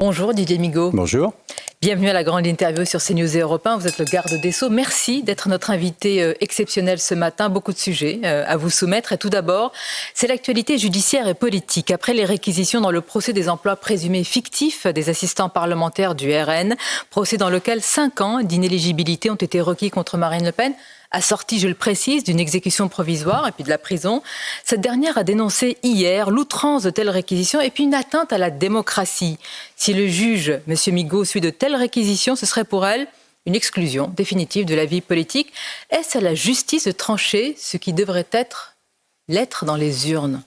Bonjour Didier Migaud. Bonjour. Bienvenue à la grande interview sur CNews et Europe 1. Vous êtes le garde des Sceaux. Merci d'être notre invité exceptionnel ce matin. Beaucoup de sujets à vous soumettre. Et tout d'abord, c'est l'actualité judiciaire et politique. Après les réquisitions dans le procès des emplois présumés fictifs des assistants parlementaires du RN, procès dans lequel 5 ans d'inéligibilité ont été requis contre Marine Le Pen, assortie, je le précise, d'une exécution provisoire et puis de la prison. Cette dernière a dénoncé hier l'outrance de telles réquisitions et puis une atteinte à la démocratie. Si le juge, M. Migaud, suit de telles réquisitions, ce serait pour elle une exclusion définitive de la vie politique. Est-ce à la justice de trancher ce qui devrait être l'être dans les urnes?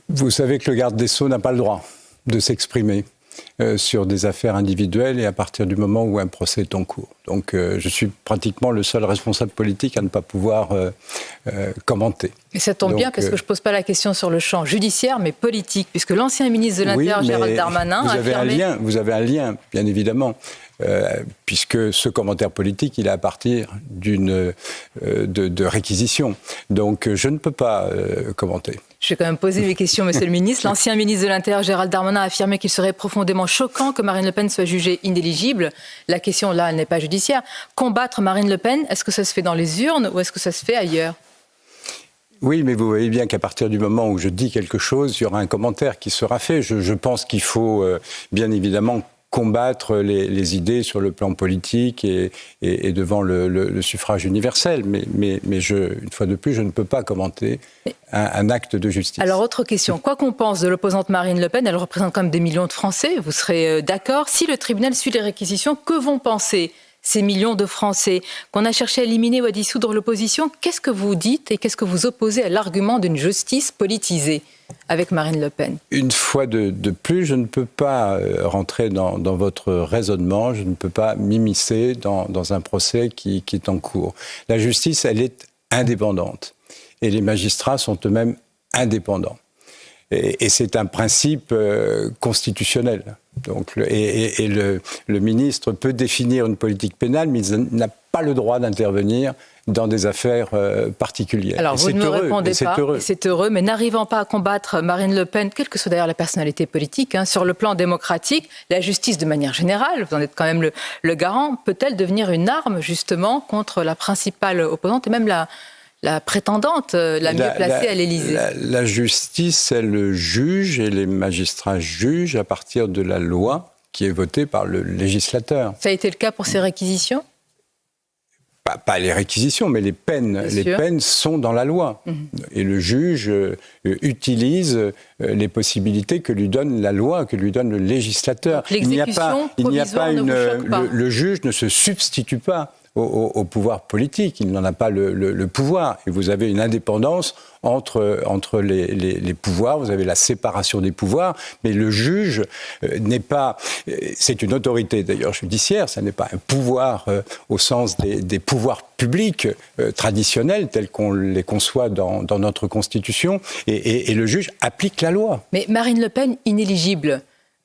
Vous savez que le garde des Sceaux n'a pas le droit de s'exprimer sur des affaires individuelles et à partir du moment où un procès est en cours. Donc je suis pratiquement le seul responsable politique à ne pas pouvoir commenter. Et ça tombe bien parce que je ne pose pas la question sur le champ judiciaire mais politique, puisque l'ancien ministre de l'Intérieur, Gérald Darmanin, a affirmé... Vous avez un lien, bien évidemment, puisque ce commentaire politique, il est à partir de réquisition. Donc je ne peux pas commenter. Je vais quand même poser mes questions, monsieur le ministre. L'ancien ministre de l'Intérieur, Gérald Darmanin, a affirmé qu'il serait profondément choquant que Marine Le Pen soit jugée inéligible. La question, là, elle n'est pas judiciaire. Combattre Marine Le Pen, est-ce que ça se fait dans les urnes ou est-ce que ça se fait ailleurs ? Oui, mais vous voyez bien qu'à partir du moment où je dis quelque chose, il y aura un commentaire qui sera fait. Je pense qu'il faut, bien évidemment, combattre les idées sur le plan politique et devant le suffrage universel. Mais une fois de plus, je ne peux pas commenter un acte de justice. Alors, autre question. Quoi qu'on pense de l'opposante Marine Le Pen, elle représente quand même des millions de Français. Vous serez d'accord. Si le tribunal suit les réquisitions, que vont penser ces millions de Français qu'on a cherché à éliminer ou à dissoudre l'opposition? Qu'est-ce que vous dites et qu'est-ce que vous opposez à l'argument d'une justice politisée avec Marine Le Pen? Une fois de plus, je ne peux pas rentrer dans votre raisonnement, je ne peux pas m'immiscer dans un procès qui est en cours. La justice, elle est indépendante et les magistrats sont eux-mêmes indépendants. Et c'est un principe constitutionnel. Donc, le ministre peut définir une politique pénale, mais il n'a pas le droit d'intervenir dans des affaires particulières. Alors, vous ne me répondez pas, et c'est heureux, mais n'arrivant pas à combattre Marine Le Pen, quelle que soit d'ailleurs la personnalité politique, sur le plan démocratique, la justice de manière générale, vous en êtes quand même le garant, peut-elle devenir une arme justement contre la principale opposante et même la prétendante la mieux placée à l'Élysée? La justice, elle juge et les magistrats jugent à partir de la loi qui est votée par le législateur. Ça a été le cas pour ces réquisitions ? Pas les réquisitions, mais les peines. Les peines sont dans la loi. Et le juge utilise les possibilités que lui donne la loi, que lui donne le législateur. Donc, l'exécution provisoire ne vous choque pas. Le juge ne se substitue pas au pouvoir politique, il n'en a pas le pouvoir. Et vous avez une indépendance entre les pouvoirs, vous avez la séparation des pouvoirs, mais le juge n'est pas... C'est une autorité d'ailleurs judiciaire, ça n'est pas un pouvoir au sens des pouvoirs publics traditionnels tels qu'on les conçoit dans notre Constitution, et le juge applique la loi. Mais Marine Le Pen, inéligible,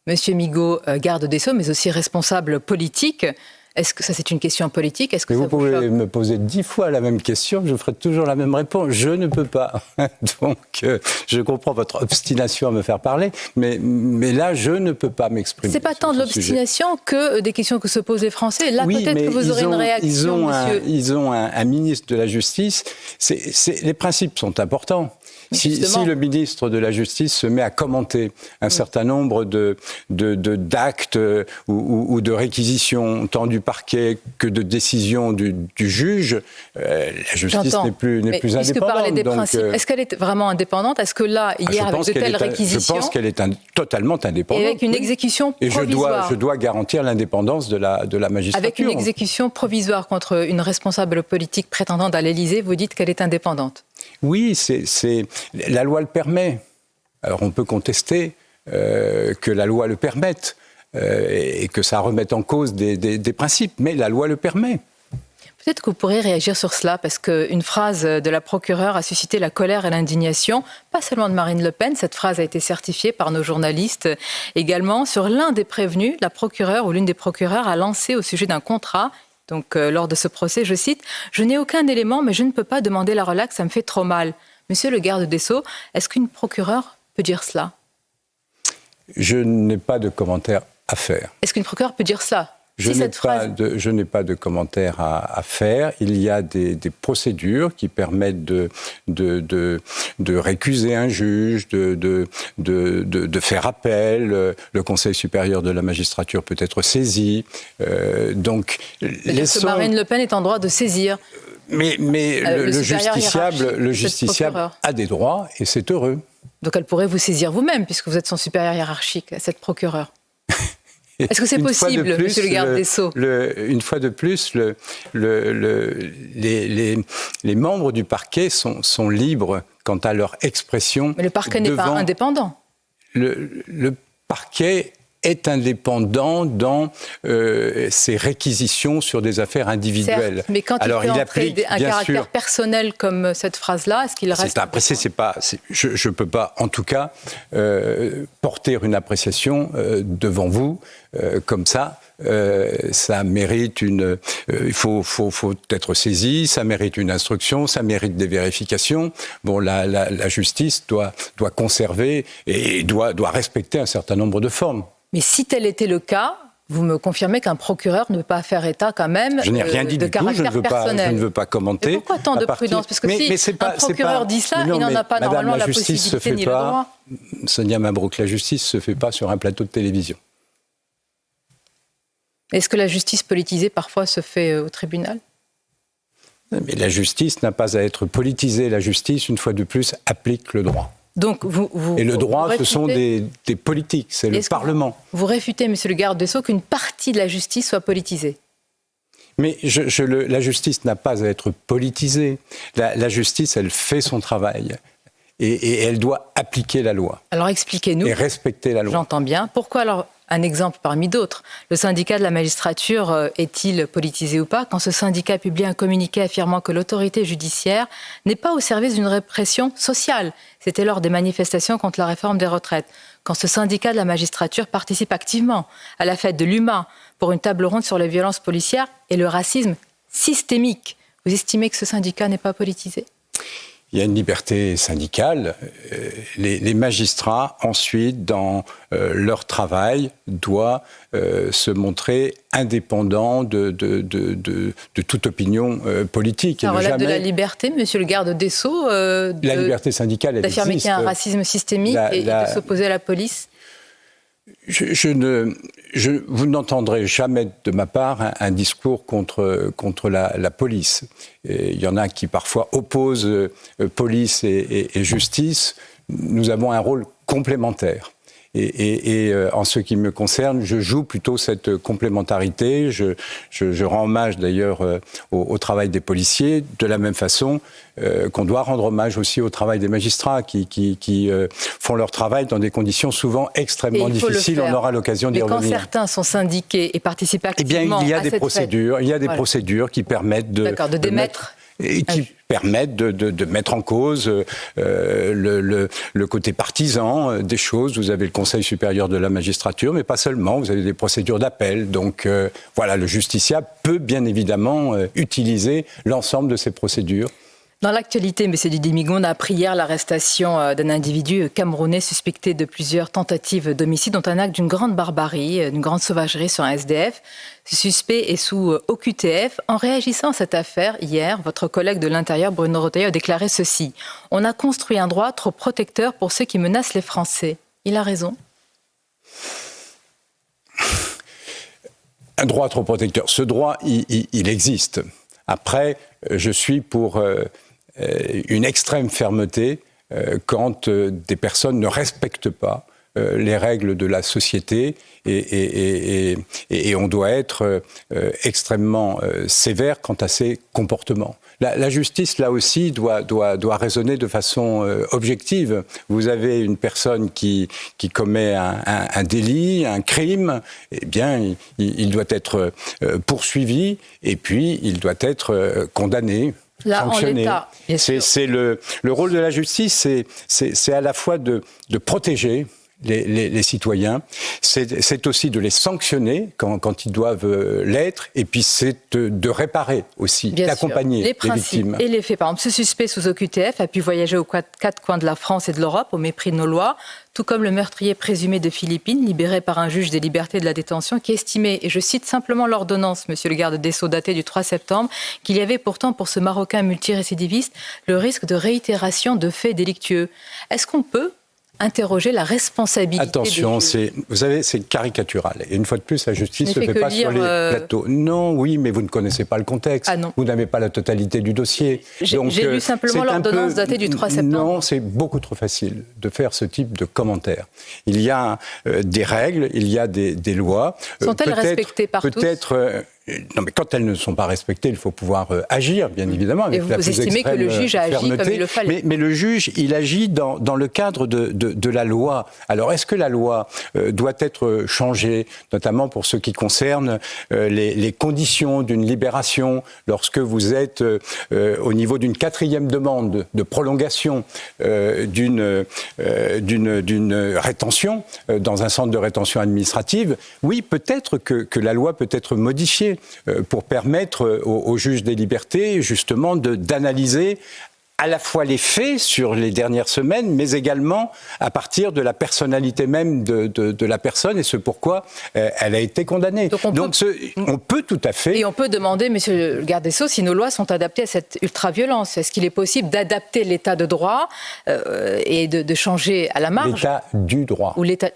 Monsieur Migaud, garde des Sceaux, mais aussi responsable politique... Est-ce que ça, c'est une question politique? Est-ce que vous pouvez me poser 10 fois la même question, je ferai toujours la même réponse. Je ne peux pas. Donc, je comprends votre obstination à me faire parler, mais là, je ne peux pas m'exprimer. C'est pas tant de l'obstination que des questions que se posent les Français. Là, oui, peut-être que vous aurez une réaction, monsieur. Ils ont un ministre de la Justice. Les principes sont importants. Si le ministre de la Justice se met à commenter un certain nombre d'actes ou de réquisitions, tant du parquet que de décisions du juge, la justice n'est plus indépendante. Puisque parler des principes, est-ce qu'elle est vraiment indépendante? Est-ce que là, hier, avec de telles réquisitions... Je pense qu'elle est totalement indépendante. Et avec une exécution provisoire. Et je dois garantir l'indépendance de la magistrature. Avec une exécution provisoire contre une responsable politique prétendante à l'Élysée, vous dites qu'elle est indépendante? Oui, la loi le permet. Alors on peut contester que la loi le permette et que ça remette en cause des principes, mais la loi le permet. Peut-être que vous pourrez réagir sur cela, parce qu'une phrase de la procureure a suscité la colère et l'indignation, pas seulement de Marine Le Pen, cette phrase a été certifiée par nos journalistes également. Sur l'un des prévenus, la procureure ou l'une des procureures a lancé au sujet d'un contrat. Donc, lors de ce procès, je cite, « Je n'ai aucun élément, mais je ne peux pas demander la relaxe, ça me fait trop mal. » Monsieur le garde des Sceaux, est-ce qu'une procureure peut dire cela? Je n'ai pas de commentaire à faire. Est-ce qu'une procureure peut dire ça? Je n'ai pas de commentaires à faire. Il y a des procédures qui permettent de récuser un juge, de faire appel. Le Conseil supérieur de la magistrature peut être saisi. Donc, Marine Le Pen est en droit de saisir. Mais le justiciable a des droits et c'est heureux. Donc elle pourrait vous saisir vous-même puisque vous êtes son supérieur hiérarchique, cette procureure. Est-ce que c'est possible, monsieur le garde des Sceaux? Une fois de plus, les membres du parquet sont libres quant à leur expression. Mais le parquet n'est pas indépendant. Le parquet est indépendant dans ses réquisitions sur des affaires individuelles. Certes, mais quand il fait entrer un caractère personnel comme cette phrase-là, est-ce qu'il reste... Je ne peux pas, en tout cas, porter une appréciation devant vous comme ça. Ça mérite il faut être saisi, ça mérite une instruction, ça mérite des vérifications. Bon, la justice doit conserver et doit respecter un certain nombre de formes. Mais si tel était le cas, vous me confirmez qu'un procureur ne peut pas faire état quand même je n'ai rien dit de du tout, caractère personnel. Je ne veux pas commenter. Mais pourquoi tant de prudence? Parce que si un procureur dit cela, il n'en a pas normalement la possibilité ni le droit. Sonia Mabrouk, la justice ne se fait pas sur un plateau de télévision. Est-ce que la justice politisée parfois se fait au tribunal? Mais la justice n'a pas à être politisée. La justice, une fois de plus, applique le droit. Donc et le droit, ce sont des politiques, c'est le Parlement. Vous réfutez, monsieur le garde des Sceaux, qu'une partie de la justice soit politisée? Mais la justice n'a pas à être politisée. La justice, elle fait son travail. Et elle doit appliquer la loi. Alors expliquez-nous. Et respecter la loi. J'entends bien. Pourquoi alors, un exemple parmi d'autres, le syndicat de la magistrature est-il politisé ou pas quand ce syndicat publie un communiqué affirmant que l'autorité judiciaire n'est pas au service d'une répression sociale? C'était lors des manifestations contre la réforme des retraites. Quand ce syndicat de la magistrature participe activement à la fête de l'UMA pour une table ronde sur les violences policières et le racisme systémique, vous estimez que ce syndicat n'est pas politisé? Il y a une liberté syndicale. Les magistrats, ensuite, dans leur travail, doivent se montrer indépendants de toute opinion politique. Ça relève de la liberté, monsieur le garde des Sceaux, la liberté syndicale, elle existe. D'affirmer qu'il y a un racisme systémique et de s'opposer à la police? Vous n'entendrez jamais de ma part un discours contre la police. Et il y en a qui parfois opposent police et justice. Nous avons un rôle complémentaire. Et en ce qui me concerne, je joue plutôt cette complémentarité. Je rends hommage d'ailleurs au travail des policiers, de la même façon qu'on doit rendre hommage aussi au travail des magistrats qui font leur travail dans des conditions souvent extrêmement difficiles. On aura l'occasion d'y revenir. Mais quand certains sont syndiqués et participent activement il y a des procédures qui permettent de démettre. Et qui permettent de mettre en cause le côté partisan des choses. Vous avez le Conseil supérieur de la magistrature, mais pas seulement. Vous avez des procédures d'appel. Donc voilà, le justiciable peut bien évidemment utiliser l'ensemble de ces procédures. Dans l'actualité, M. Didy-Migaud a appris hier l'arrestation d'un individu camerounais suspecté de plusieurs tentatives d'homicide, dont un acte d'une grande barbarie, d'une grande sauvagerie sur un SDF. Ce suspect est sous OQTF. En réagissant à cette affaire, hier, votre collègue de l'Intérieur, Bruno Retailleau, a déclaré ceci. « On a construit un droit trop protecteur pour ceux qui menacent les Français. » Il a raison. Un droit trop protecteur. Ce droit, il existe. Après, je suis pour une extrême fermeté quand des personnes ne respectent pas les règles de la société et on doit être extrêmement sévère quant à ces comportements. La justice, là aussi, doit raisonner de façon objective. Vous avez une personne qui commet un délit, un crime, eh bien, il doit être poursuivi et puis il doit être condamné. Là, sanctionné. en l'état, c'est le rôle de la justice, c'est à la fois de protéger les citoyens, c'est aussi de les sanctionner quand ils doivent l'être, et puis c'est de réparer aussi, d'accompagner les victimes. Et les faits. Par exemple, ce suspect sous OQTF a pu voyager aux quatre coins de la France et de l'Europe au mépris de nos lois, tout comme le meurtrier présumé de Philippines, libéré par un juge des libertés de la détention, qui estimait, et je cite simplement l'ordonnance, monsieur le garde des Sceaux, datée du 3 septembre, qu'il y avait pourtant pour ce Marocain multirécidiviste le risque de réitération de faits délictueux. Est-ce qu'on peut interroger la responsabilité Attention, vous savez, c'est caricatural. Et une fois de plus, la justice ne se fait pas sur les plateaux. Non, oui, mais vous ne connaissez pas le contexte. Ah non. Vous n'avez pas la totalité du dossier. J'ai lu simplement l'ordonnance datée du 3 septembre. Non, c'est beaucoup trop facile de faire ce type de commentaires. Il y a des règles, il y a des lois. Sont-elles respectées par tous ? Peut-être... Non, mais quand elles ne sont pas respectées, il faut pouvoir agir, bien évidemment. Avec et vous estimez que le juge a agi comme il le fallait ? Mais le juge, il agit dans le cadre de la loi. Alors, est-ce que la loi doit être changée, notamment pour ce qui concerne les conditions d'une libération, lorsque vous êtes au niveau d'une 4e demande de prolongation d'une rétention dans un centre de rétention administrative? Oui, peut-être que la loi peut être modifiée pour permettre au juge des libertés, justement, d'analyser à la fois les faits sur les dernières semaines, mais également à partir de la personnalité même de la personne et ce pourquoi elle a été condamnée. Donc on peut tout à fait... Et on peut demander, monsieur le garde des Sceaux, si nos lois sont adaptées à cette ultra-violence. Est-ce qu'il est possible d'adapter l'état de droit et de changer à la marge l'état du droit. Ou l'état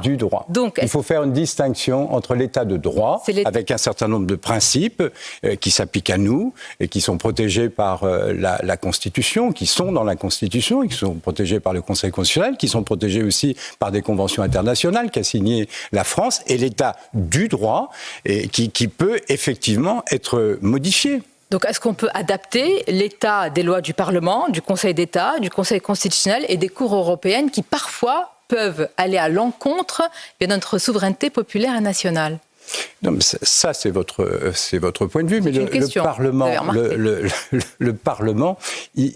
du droit. Donc, il faut faire une distinction entre l'état de droit, avec un certain nombre de principes qui s'appliquent à nous et qui sont protégés par la Constitution, qui sont dans la Constitution, et qui sont protégés par le Conseil constitutionnel, qui sont protégés aussi par des conventions internationales qu'a signé la France, et l'état du droit, et qui peut effectivement être modifié. Donc, est-ce qu'on peut adapter l'état des lois du Parlement, du Conseil d'État, du Conseil constitutionnel et des cours européennes qui, parfois, peuvent aller à l'encontre de notre souveraineté populaire et nationale ? Non, mais ça, c'est votre point de vue. Mais le Parlement,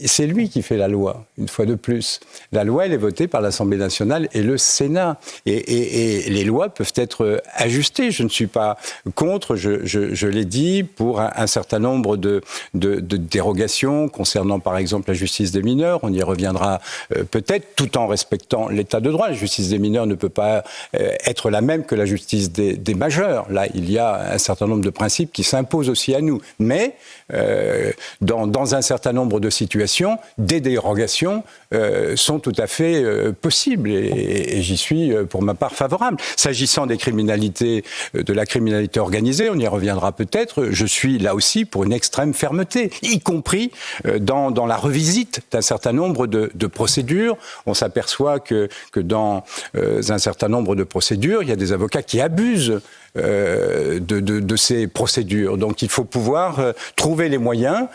c'est lui qui fait la loi, une fois de plus. La loi, elle est votée par l'Assemblée nationale et le Sénat. Et les lois peuvent être ajustées. Je ne suis pas contre, je l'ai dit, pour un certain nombre de dérogations concernant, par exemple, la justice des mineurs. On y reviendra peut-être, tout en respectant l'état de droit. La justice des mineurs ne peut pas être la même que la justice des majeurs. Là, il y a un certain nombre de principes qui s'imposent aussi à nous. Mais dans un certain nombre de situations, des dérogations sont tout à fait possibles. Et j'y suis, pour ma part, favorable. S'agissant de la criminalité organisée, on y reviendra peut-être, je suis là aussi pour une extrême fermeté, y compris dans la revisite d'un certain nombre de procédures. On s'aperçoit que dans un certain nombre de procédures, il y a des avocats qui abusent de ces procédures. Donc il faut pouvoir trouver les moyens,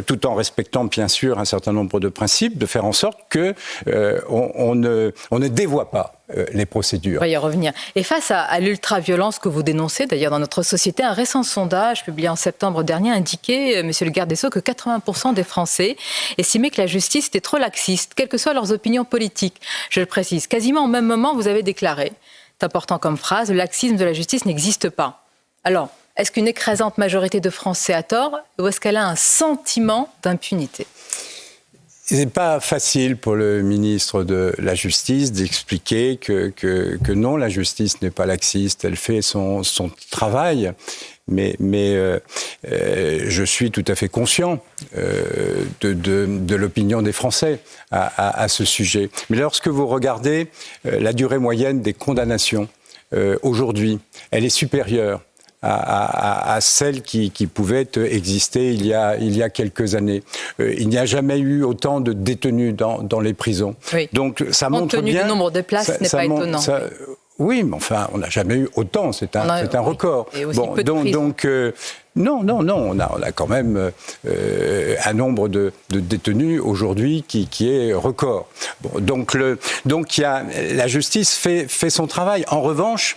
tout en respectant bien sûr un certain nombre de principes, de faire en sorte qu'on ne dévoie pas les procédures. On va y revenir. Et face à l'ultra-violence que vous dénoncez, d'ailleurs dans notre société, un récent sondage publié en septembre dernier indiquait, monsieur le garde des Sceaux, que 80% des Français estimaient que la justice était trop laxiste, quelles que soient leurs opinions politiques. Je le précise, quasiment au même moment, vous avez déclaré, c'est important comme phrase, le laxisme de la justice n'existe pas. Alors, est-ce qu'une écrasante majorité de Français a tort ou est-ce qu'elle a un sentiment d'impunité ? Ce n'est pas facile pour le ministre de la Justice d'expliquer que non, la justice n'est pas laxiste, elle fait son travail. Mais je suis tout à fait conscient de l'opinion des Français à ce sujet. Mais lorsque vous regardez la durée moyenne des condamnations aujourd'hui, elle est supérieure à celle qui pouvait exister il y a quelques années. Il n'y a jamais eu autant de détenus dans les prisons. Oui. Donc ça montre bien... Compte tenu du nombre de places, ce n'est pas étonnant. Oui, mais enfin, on n'a jamais eu autant, c'est un record. Et aussi peu de prisons. Non, on a quand même un nombre de détenus aujourd'hui qui est record. Bon, donc la justice fait son travail. En revanche,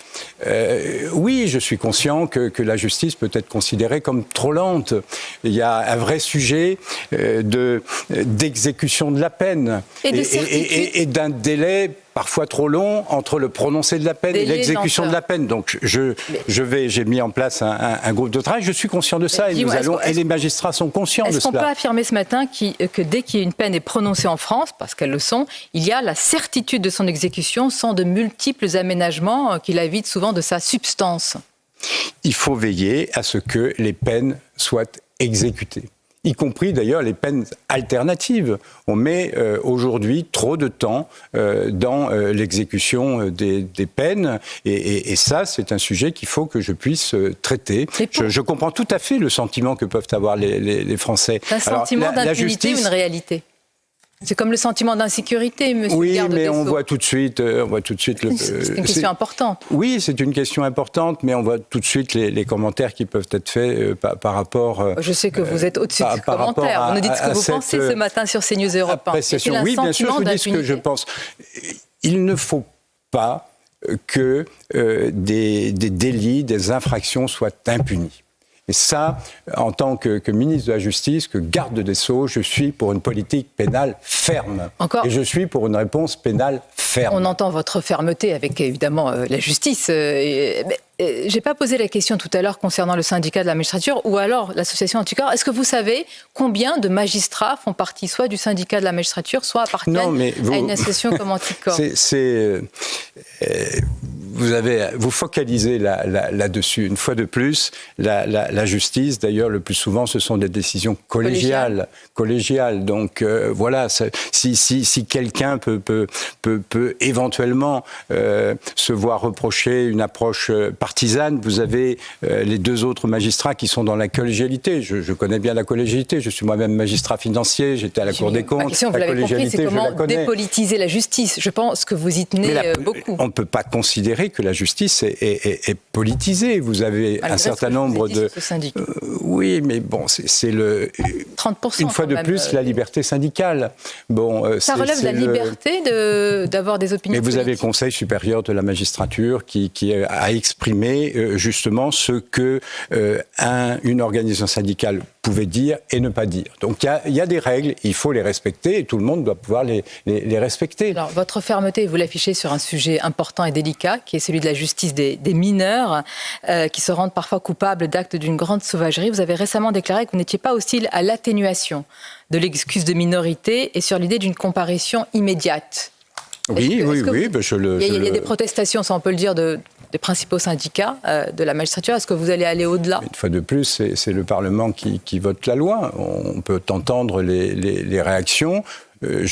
oui, je suis conscient que la justice peut être considérée comme trop lente. Il y a un vrai sujet d'exécution de la peine et d'un délai parfois trop long entre le prononcé de la peine et l'exécution de la peine. Donc j'ai mis en place un groupe de travail, je suis conscient de ça et les magistrats sont conscients de cela. Est-ce qu'on peut affirmer ce matin que dès qu'une peine est prononcée en France, parce qu'elles le sont, il y a la certitude de son exécution sans de multiples aménagements qui la vident souvent de sa substance? Il faut veiller à ce que les peines soient exécutées, y compris d'ailleurs les peines alternatives. On met aujourd'hui trop de temps dans l'exécution des peines et ça, c'est un sujet qu'il faut que je puisse traiter. Je comprends tout à fait le sentiment que peuvent avoir les Français. Un sentiment d'impunité ou une réalité? C'est comme le sentiment d'insécurité, monsieur le garde des Sceaux. Oui, mais on voit tout de suite c'est une question importante. Oui, c'est une question importante, mais on voit tout de suite les commentaires qui peuvent être faits par rapport... Je sais que vous êtes au-dessus de ces commentaires. Vous nous dites ce que vous pensez ce matin sur CNews Europe 1. Oui, bien sûr, je vous dis ce que je pense. Il ne faut pas que des délits, des infractions soient impunis. Et ça, en tant que ministre de la Justice, que garde des Sceaux, je suis pour une politique pénale ferme. Et je suis pour une réponse pénale ferme. On entend votre fermeté avec, évidemment, la justice. Je n'ai pas posé la question tout à l'heure concernant le syndicat de la magistrature ou alors l'association Anticorps. Est-ce que vous savez combien de magistrats font partie soit du syndicat de la magistrature, soit appartiennent à une association comme Anticorps? Vous focalisez là-dessus. Une fois de plus, la justice, d'ailleurs, le plus souvent, ce sont des décisions collégiales. Donc, voilà, si quelqu'un peut éventuellement se voir reprocher une approche partisane, vous avez les deux autres magistrats qui sont dans la collégialité. Je connais bien la collégialité. Je suis moi-même magistrat financier. J'étais à la Cour des comptes. Ma question, vous l'avez compris, c'est comment dépolitiser la justice. Je pense que vous y tenez beaucoup. On ne peut pas considérer que la justice est politisée. Vous avez un certain nombre de... oui, mais bon, c'est le... 30%. Une fois de plus, la liberté syndicale. Bon, ça relève de la liberté d'avoir des opinions politiques. Mais vous avez le Conseil supérieur de la magistrature qui a exprimé justement ce que une organisation syndicale pouvait dire et ne pas dire. Donc il y a des règles, il faut les respecter et tout le monde doit pouvoir les respecter. Alors votre fermeté, vous l'affichez sur un sujet important et délicat qui est celui de la justice des mineurs qui se rendent parfois coupables d'actes d'une grande sauvagerie. Vous avez récemment déclaré que vous n'étiez pas hostile à l'atténuation de l'excuse de minorité et sur l'idée d'une comparution immédiate. Oui. Il y a des protestations, ça on peut le dire, des principaux syndicats de la magistrature. Est-ce que vous allez aller au-delà? Une fois de plus, c'est le Parlement qui vote la loi. On peut entendre les réactions. La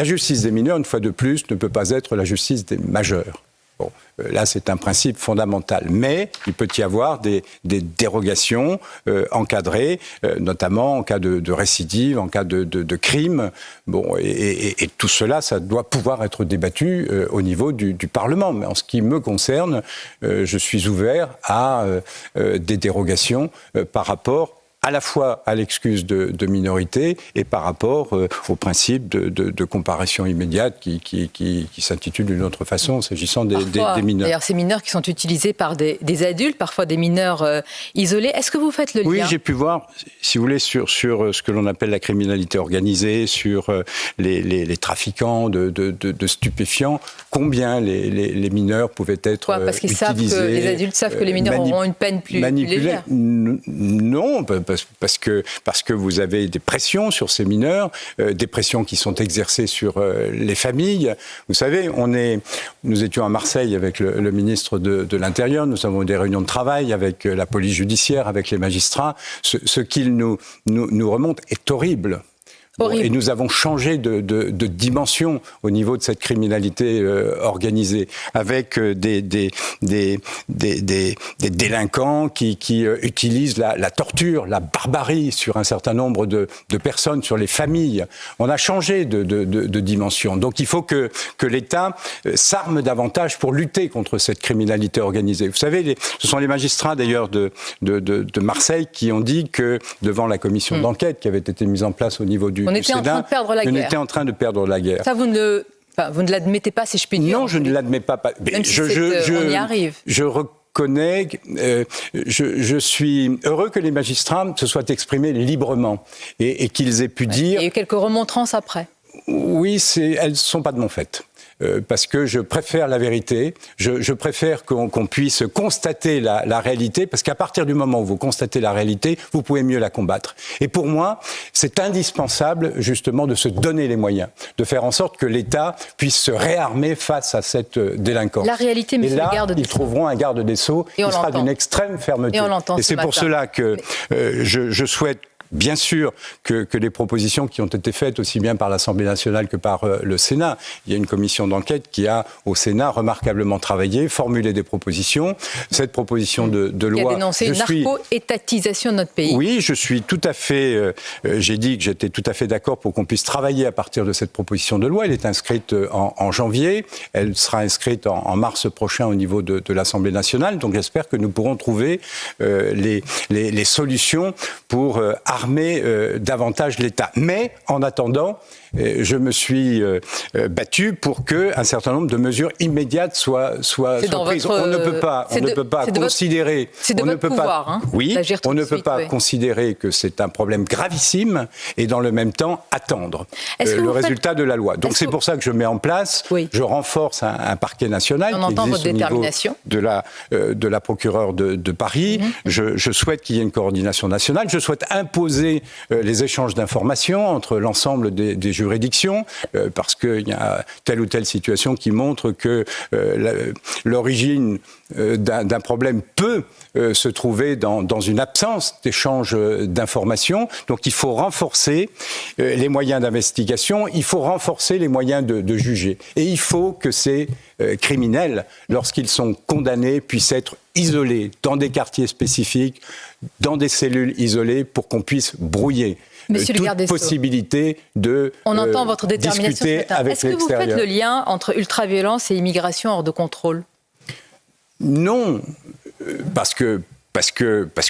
justice des mineurs, une fois de plus, ne peut pas être la justice des majeurs. Bon, là, c'est un principe fondamental. Mais il peut y avoir des dérogations encadrées, notamment en cas de récidive, en cas de crime. Bon, et tout cela, ça doit pouvoir être débattu au niveau du Parlement. Mais en ce qui me concerne, je suis ouvert à des dérogations par rapport à la fois à l'excuse de minorité et par rapport au principe de comparution immédiate qui s'intitule d'une autre façon s'agissant des mineurs. D'ailleurs, ces mineurs qui sont utilisés par des adultes, parfois des mineurs isolés. Est-ce que vous faites le lien? Oui, j'ai pu voir, si vous voulez, sur ce que l'on appelle la criminalité organisée, sur les trafiquants de stupéfiants, combien les mineurs pouvaient être parce qu'ils utilisés. savent que les adultes savent que les mineurs auront une peine plus légère. Non, parce que vous avez des pressions sur ces mineurs, des pressions qui sont exercées sur les familles. Vous savez, nous étions à Marseille avec le ministre de l'Intérieur, nous avons eu des réunions de travail avec la police judiciaire, avec les magistrats. Ce qu'ils nous remontent est horrible. Bon, et nous avons changé de dimension au niveau de cette criminalité organisée, avec des délinquants qui utilisent la torture, la barbarie sur un certain nombre de personnes, sur les familles. On a changé de dimension. Donc il faut que l'État s'arme davantage pour lutter contre cette criminalité organisée. Vous savez, ce sont les magistrats d'ailleurs de Marseille qui ont dit que devant la commission d'enquête qui avait été mise en place au niveau du on était en train de perdre la guerre. On était en train de perdre la guerre. Ça, vous ne l'admettez pas, si je puis dire. Non, je ne l'admets pas. Même si on y arrive. Je reconnais, je suis heureux que les magistrats se soient exprimés librement et qu'ils aient pu dire... Il y a eu quelques remontrances après. Oui, elles ne sont pas de mon fait. Parce que je préfère la vérité, je préfère qu'on puisse constater la réalité, parce qu'à partir du moment où vous constatez la réalité, vous pouvez mieux la combattre. Et pour moi, c'est indispensable justement de se donner les moyens, de faire en sorte que l'État puisse se réarmer face à cette délinquance. La réalité, monsieur le garde des Sceaux. Ils trouveront un garde des Sceaux qui sera d'une extrême fermeté. Et c'est pour cela que je souhaite bien sûr que les propositions qui ont été faites aussi bien par l'Assemblée nationale que par le Sénat, il y a une commission d'enquête qui a au Sénat remarquablement travaillé, formulé des propositions. Cette proposition de loi... Qui a dénoncé une narco-étatisation de notre pays. Oui, je suis tout à fait... j'ai dit que j'étais tout à fait d'accord pour qu'on puisse travailler à partir de cette proposition de loi. Elle est inscrite en janvier. Elle sera inscrite en mars prochain au niveau de l'Assemblée nationale. Donc j'espère que nous pourrons trouver les solutions pour armer davantage l'État. Mais en attendant, je me suis battu pour qu'un certain nombre de mesures immédiates soient prises. On ne peut pas considérer... C'est de votre pouvoir, hein, oui, on ne peut pas considérer que c'est un problème gravissime et dans le même temps attendre le résultat de la loi. Donc c'est pour ça que je mets en place, je renforce un parquet national qui existe au niveau de la procureure de Paris. Je souhaite qu'il y ait une coordination nationale. Je souhaite imposer les échanges d'informations entre l'ensemble des juridictions, parce qu'il y a telle ou telle situation qui montre que l'origine d'un problème peut se trouver dans une absence d'échange d'informations. Donc il faut renforcer les moyens d'investigation, il faut renforcer les moyens de juger. Et il faut que ces criminels, lorsqu'ils sont condamnés, puissent être isolés dans des quartiers spécifiques, dans des cellules isolées, pour qu'on puisse brouiller toute possibilité de On entend votre détermination ce matin. Est-ce que vous faites le lien entre ultraviolence et immigration hors de contrôle ? Non, parce que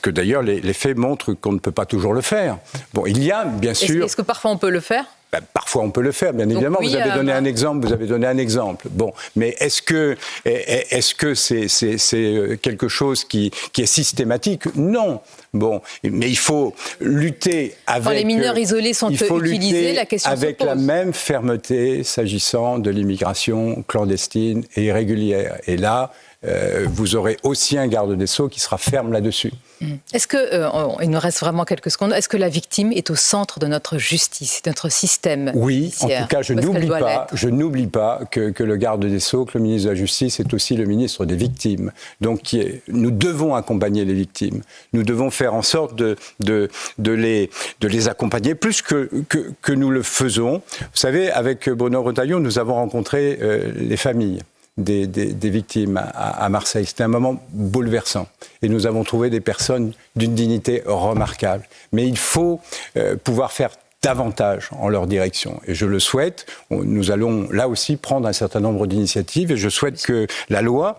d'ailleurs les faits montrent qu'on ne peut pas toujours le faire. Bon, il y a bien sûr... Est-ce que parfois on peut le faire ? Parfois, on peut le faire, bien évidemment. Oui, vous avez donné un exemple. Bon, mais est-ce que c'est quelque chose qui est systématique ? Non. Bon, mais il faut lutter avec... Quand les mineurs isolés sont utilisés, la question se pose. Avec la même fermeté s'agissant de l'immigration clandestine et irrégulière. Et là, vous aurez aussi un garde des Sceaux qui sera ferme là-dessus. Est-ce que, il nous reste vraiment quelques secondes, est-ce que la victime est au centre de notre justice, de notre système judiciaire ? En tout cas, je n'oublie pas que le garde des Sceaux, que le ministre de la Justice est aussi le ministre des victimes. Donc, nous devons accompagner les victimes. Nous devons faire en sorte de les accompagner plus que nous le faisons. Vous savez, avec Bruno Retailleau, nous avons rencontré les familles des victimes à Marseille. C'était un moment bouleversant. Et nous avons trouvé des personnes d'une dignité remarquable. Mais il faut pouvoir faire davantage en leur direction. Et je le souhaite. Nous allons là aussi prendre un certain nombre d'initiatives et je souhaite que la loi,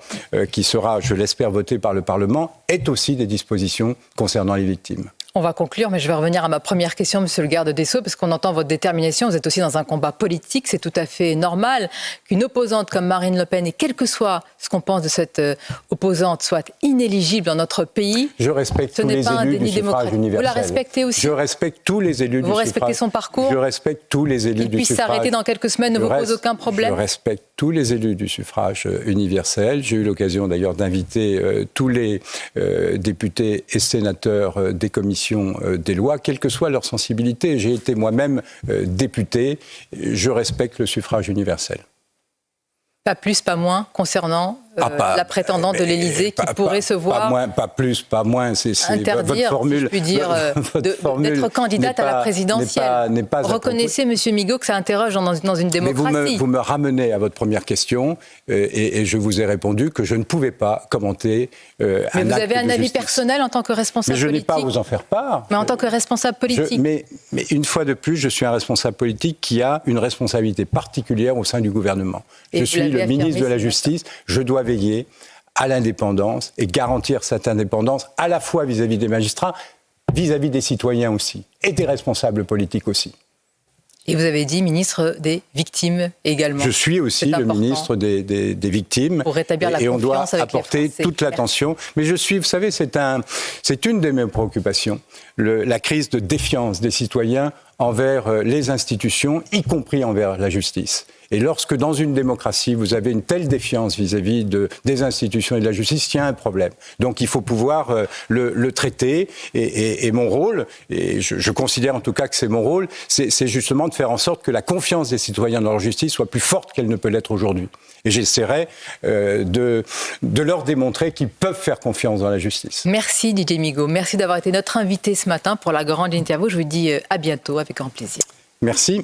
qui sera, je l'espère, votée par le Parlement, ait aussi des dispositions concernant les victimes. On va conclure, mais je vais revenir à ma première question, monsieur le garde des Sceaux, parce qu'on entend votre détermination. Vous êtes aussi dans un combat politique. C'est tout à fait normal qu'une opposante comme Marine Le Pen, et quel que soit ce qu'on pense de cette opposante, soit inéligible dans notre pays. Je respecte tous les élus du suffrage universel. Vous la respectez aussi ? Je respecte tous les élus du suffrage. Vous respectez son parcours ? Je respecte tous les élus du suffrage. Il puisse s'arrêter dans quelques semaines, ne vous pose aucun problème ? Je respecte tous les élus du suffrage universel. J'ai eu l'occasion d'ailleurs d'inviter tous les députés et sénateurs des commissions des lois, quelle que soit leur sensibilité. J'ai été moi-même député. Je respecte le suffrage universel. Pas plus, pas moins, concernant la prétendante de l'Élysée qui pourrait se voir... Pas plus, pas moins. C'est interdire, votre formule, si je puis dire, d'être candidate à la présidentielle. Reconnaissez, M. Migaud, que ça interroge dans une démocratie. Mais vous me ramenez à votre première question et je vous ai répondu que je ne pouvais pas commenter un acte de justice. Mais vous avez un avis personnel en tant que responsable politique. Mais je n'ai pas à vous en faire part. Mais en tant que responsable politique. Mais une fois de plus, je suis un responsable politique qui a une responsabilité particulière au sein du gouvernement. Je suis le ministre de la Justice. Je dois veiller à l'indépendance et garantir cette indépendance à la fois vis-à-vis des magistrats, vis-à-vis des citoyens aussi, et des responsables politiques aussi. Et vous avez dit ministre des victimes également. Je suis aussi le ministre des victimes. Pour rétablir la confiance. Et on doit avec apporter toute l'attention. Mais je suis, vous savez, c'est une de mes préoccupations. La crise de défiance des citoyens envers les institutions, y compris envers la justice. Et lorsque, dans une démocratie, vous avez une telle défiance vis-à-vis des institutions et de la justice, il y a un problème. Donc il faut pouvoir le traiter. Et mon rôle, et je considère en tout cas que c'est mon rôle, c'est justement de faire en sorte que la confiance des citoyens dans leur justice soit plus forte qu'elle ne peut l'être aujourd'hui. Et j'essaierai de leur démontrer qu'ils peuvent faire confiance dans la justice. Merci Didier Migaud. Merci d'avoir été notre invité ce matin pour la grande interview. Je vous dis à bientôt avec grand plaisir. Merci.